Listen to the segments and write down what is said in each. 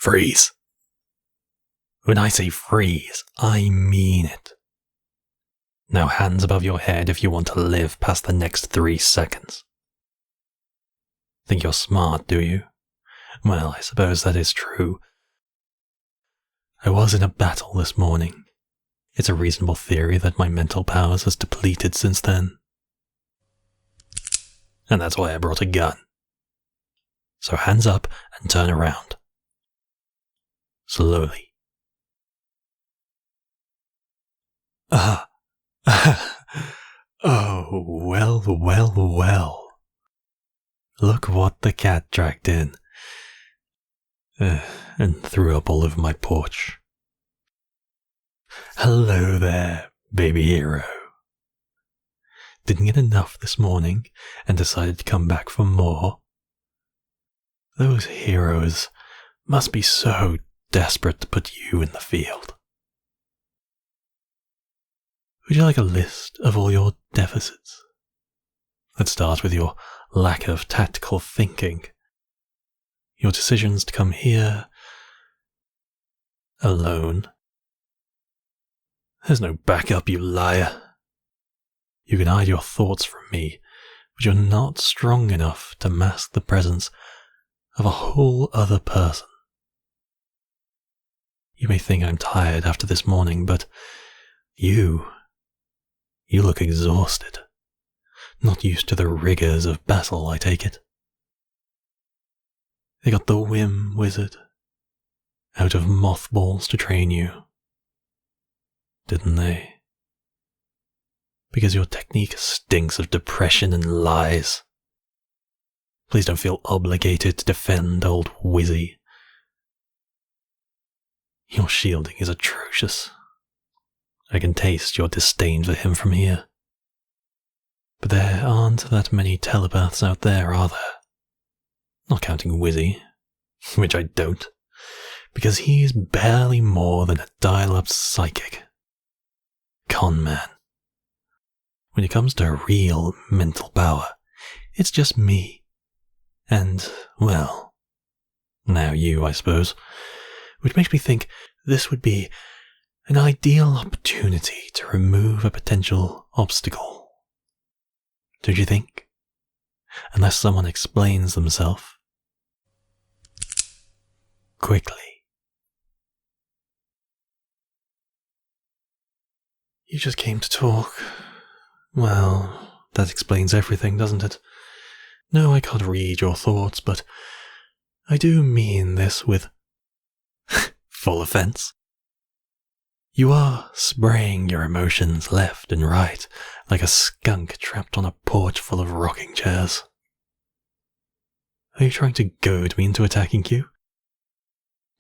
Freeze. When I say freeze, I mean it. Now hands above your head if you want to live past the next 3 seconds. Think you're smart, do you? Well, I suppose that is true. I was in a battle this morning. It's a reasonable theory that my mental powers has depleted since then. And that's why I brought a gun. So hands up and turn around. Slowly. Oh, well. Look what the cat dragged in. And threw up all over my porch. Hello there, baby hero. Didn't get enough this morning and decided to come back for more. Those heroes must be so desperate to put you in the field. Would you like a list of all your deficits? Let's start with your lack of tactical thinking. Your decisions to come here alone. There's no backup, you liar. You can hide your thoughts from me, but you're not strong enough to mask the presence of a whole other person. You may think I'm tired after this morning, but you look exhausted. Not used to the rigors of battle, I take it. They got the whim wizard out of mothballs to train you, didn't they? Because your technique stinks of depression and lies. Please don't feel obligated to defend old Wizzy. Your shielding is atrocious. I can taste your disdain for him from here. But there aren't that many telepaths out there, are there? Not counting Wizzy, which I don't, because he's barely more than a dial-up psychic. Con man. When it comes to real mental power, it's just me. And, well, now you, I suppose, which makes me think this would be an ideal opportunity to remove a potential obstacle. Don't you think? Unless someone explains themselves. Quickly. You just came to talk. Well, that explains everything, doesn't it? No, I can't read your thoughts, but I do mean this with full offense. You are spraying your emotions left and right like a skunk trapped on a porch full of rocking chairs. Are you trying to goad me into attacking you?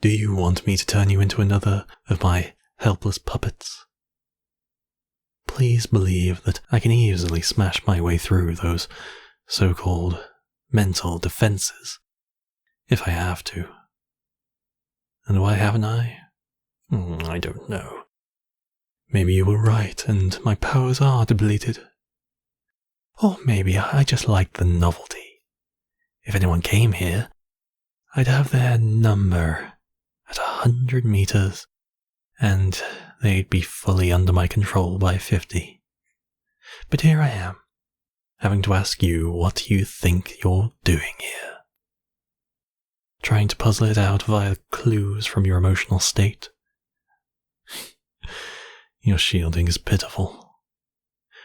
Do you want me to turn you into another of my helpless puppets? Please believe that I can easily smash my way through those so-called mental defenses, if I have to. And why haven't I? I don't know. Maybe you were right, and my powers are depleted. Or maybe I just liked the novelty. If anyone came here, I'd have their number at 100 meters, and they'd be fully under my control by 50. But here I am, having to ask you what you think you're doing here. Trying to puzzle it out via clues from your emotional state. Your shielding is pitiful.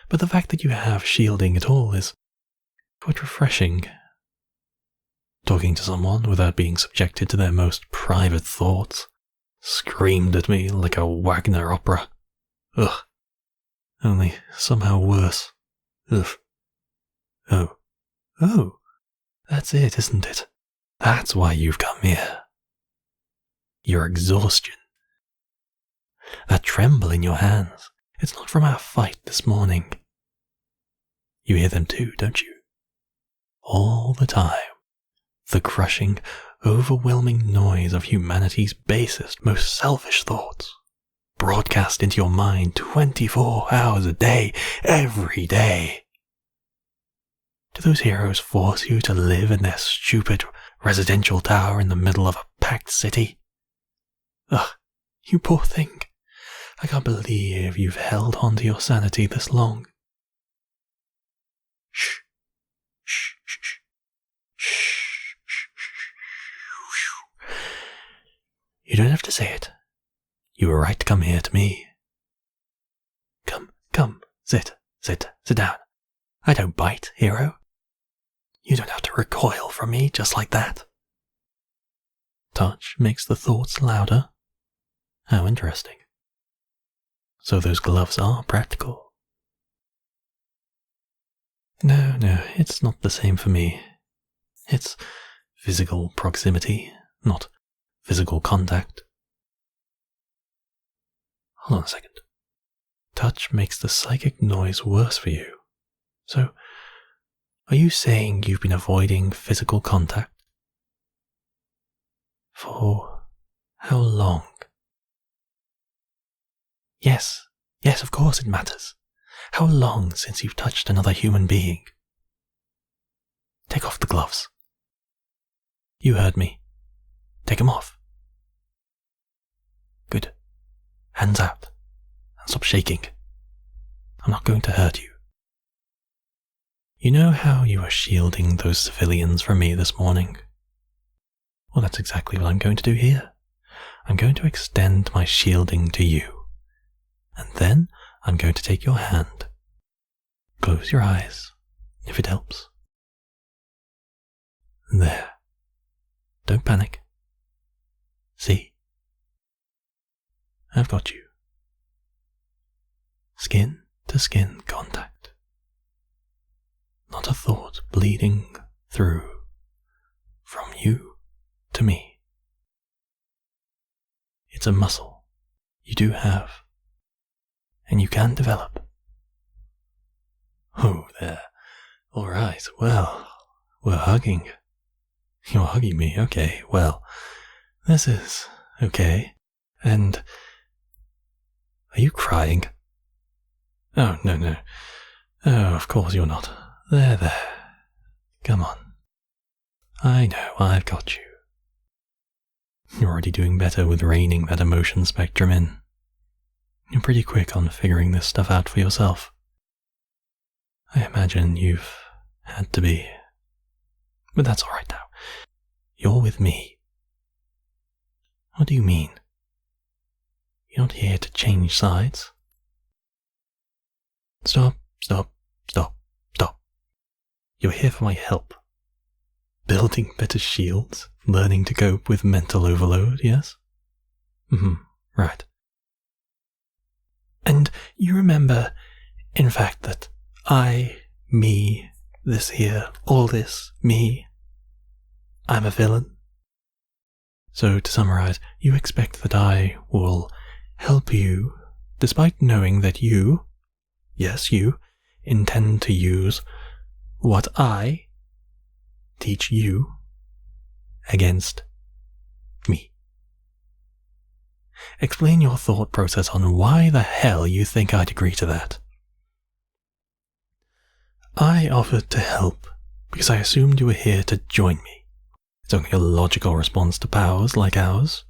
But the fact that you have shielding at all is quite refreshing. Talking to someone without being subjected to their most private thoughts screamed at me like a Wagner opera. Ugh. Only somehow worse. Ugh. Oh. That's it, isn't it? That's why you've come here. Your exhaustion. That tremble in your hands, it's not from our fight this morning. You hear them too, don't you? All the time. The crushing, overwhelming noise of humanity's basest, most selfish thoughts, broadcast into your mind 24 hours a day, every day. Do those heroes force you to live in their stupid residential tower in the middle of a packed city, Ugh, you poor thing. I can't believe you've held on to your sanity this long. Shh, shh, shh, shh, shh, shh, shh. You don't have to say it. You were right to come here to me. Come, sit down. I don't bite, hero. You don't have to recoil from me just like that. Touch makes the thoughts louder. How interesting. So those gloves are practical. No, it's not the same for me. It's physical proximity, not physical contact. Hold on a second. Touch makes the psychic noise worse for you. So, are you saying you've been avoiding physical contact? For how long? Yes, of course it matters. How long since you've touched another human being? Take off the gloves. You heard me. Take them off. Good. Hands out. And stop shaking. I'm not going to hurt you. You know how you were shielding those civilians from me this morning? Well, that's exactly what I'm going to do here. I'm going to extend my shielding to you. And then I'm going to take your hand. Close your eyes, if it helps. There. Don't panic. See? I've got you. Skin to skin contact. Not a thought bleeding through from you to me. It's a muscle you do have, and you can develop. Oh, there. All right, well, we're hugging. You're hugging me, okay, well, this is okay. And are you crying? Oh, no. Oh, of course you're not. There. Come on. I know, I've got you. You're already doing better with reining that emotion spectrum in. You're pretty quick on figuring this stuff out for yourself. I imagine you've had to be. But that's all right now. You're with me. What do you mean? You're not here to change sides. Stop. You're here for my help. Building better shields, learning to cope with mental overload, yes? Right. And you remember, in fact, that me, this here, all this, me, I'm a villain? So, to summarize, you expect that I will help you, despite knowing that you, yes, you, intend to use what I teach you against me. Explain your thought process on why the hell you think I'd agree to that. I offered to help because I assumed you were here to join me. It's only a logical response to powers like ours.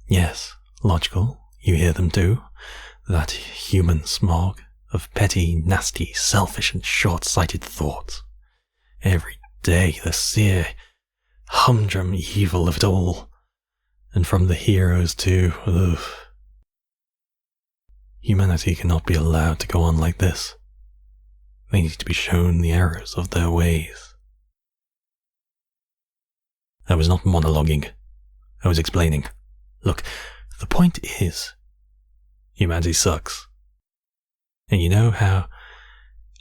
Yes, logical. You hear them too. That human smog of petty, nasty, selfish and short-sighted thoughts. Every day the sear, humdrum evil of it all. And from the heroes too. Ugh. Humanity cannot be allowed to go on like this. They need to be shown the errors of their ways. I was not monologuing. I was explaining. Look, the point is, humanity sucks. And you know how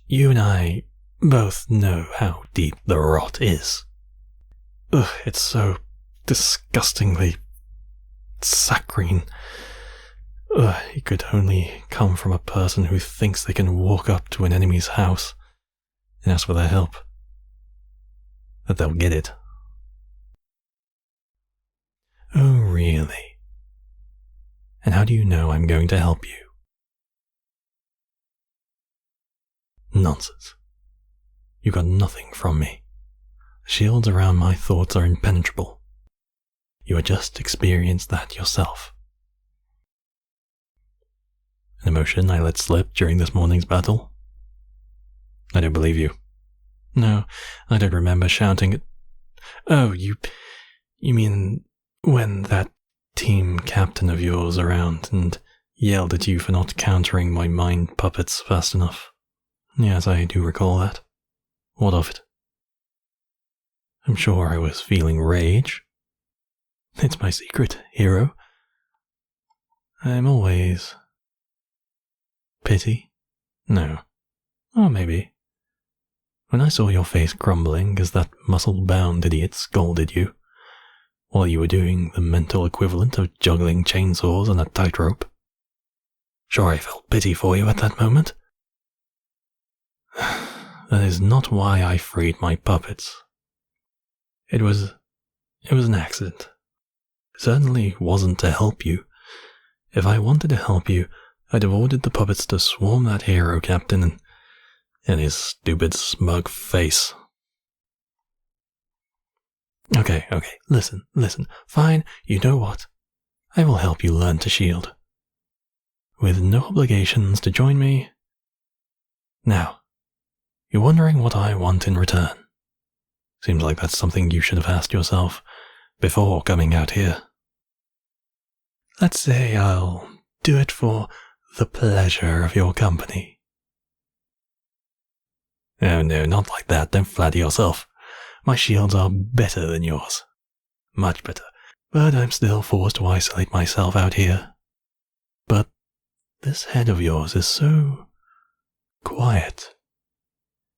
you and I both know how deep the rot is. Ugh, it's so disgustingly saccharine. Ugh, it could only come from a person who thinks they can walk up to an enemy's house and ask for their help. That they'll get it. Oh, really? And how do you know I'm going to help you? Nonsense. You got nothing from me. The shields around my thoughts are impenetrable. You had just experienced that yourself. An emotion I let slip during this morning's battle? I don't believe you. No, I don't remember shouting it. Oh, you mean when that team captain of yours around and yelled at you for not countering my mind puppets fast enough? Yes, I do recall that. What of it? I'm sure I was feeling rage. It's my secret, hero. I'm always... Pity? No. Or maybe. When I saw your face crumbling as that muscle-bound idiot scolded you, while you were doing the mental equivalent of juggling chainsaws on a tightrope. Sure, I felt pity for you at that moment. That is not why I freed my puppets. It was an accident. It certainly wasn't to help you. If I wanted to help you, I'd have ordered the puppets to swarm that hero captain and his stupid smug face. Okay, listen. Fine, you know what? I will help you learn to shield. With no obligations to join me. Now, you're wondering what I want in return. Seems like that's something you should have asked yourself before coming out here. Let's say I'll do it for the pleasure of your company. Oh no, not like that, don't flatter yourself. My shields are better than yours. Much better. But I'm still forced to isolate myself out here. But this head of yours is so quiet.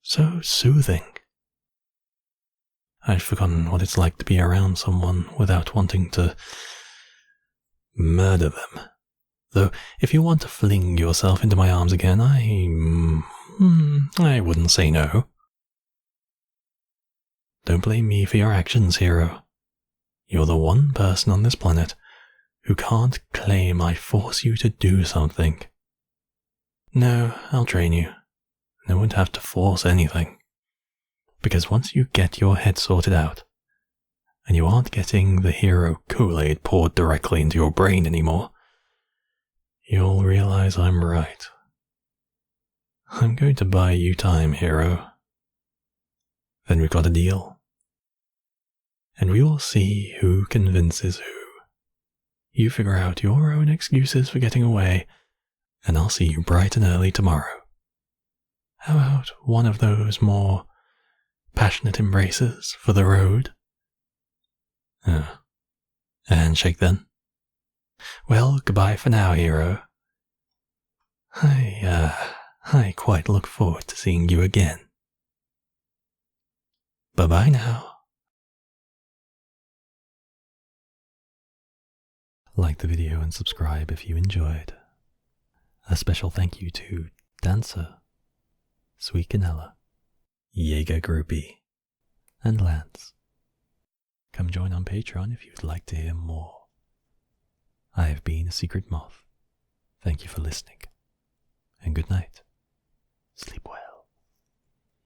So soothing. I'd forgotten what it's like to be around someone without wanting to murder them. Though, if you want to fling yourself into my arms again, I wouldn't say no. Don't blame me for your actions, hero. You're the one person on this planet who can't claim I force you to do something. No, I'll train you. I won't have to force anything. Because once you get your head sorted out, and you aren't getting the hero Kool-Aid poured directly into your brain anymore, you'll realize I'm right. I'm going to buy you time, hero. Then we've got a deal. And we will see who convinces who. You figure out your own excuses for getting away, and I'll see you bright and early tomorrow. How about one of those more passionate embraces for the road? A handshake then. Well, goodbye for now, hero. I quite look forward to seeing you again. Bye-bye now. Like the video and subscribe if you enjoyed. A special thank you to Dancer, Sweet Canella, Jaeger Groupie, and Lance. Come join on Patreon if you'd like to hear more. I have been a Secret Moth. Thank you for listening, and good night. Sleep well.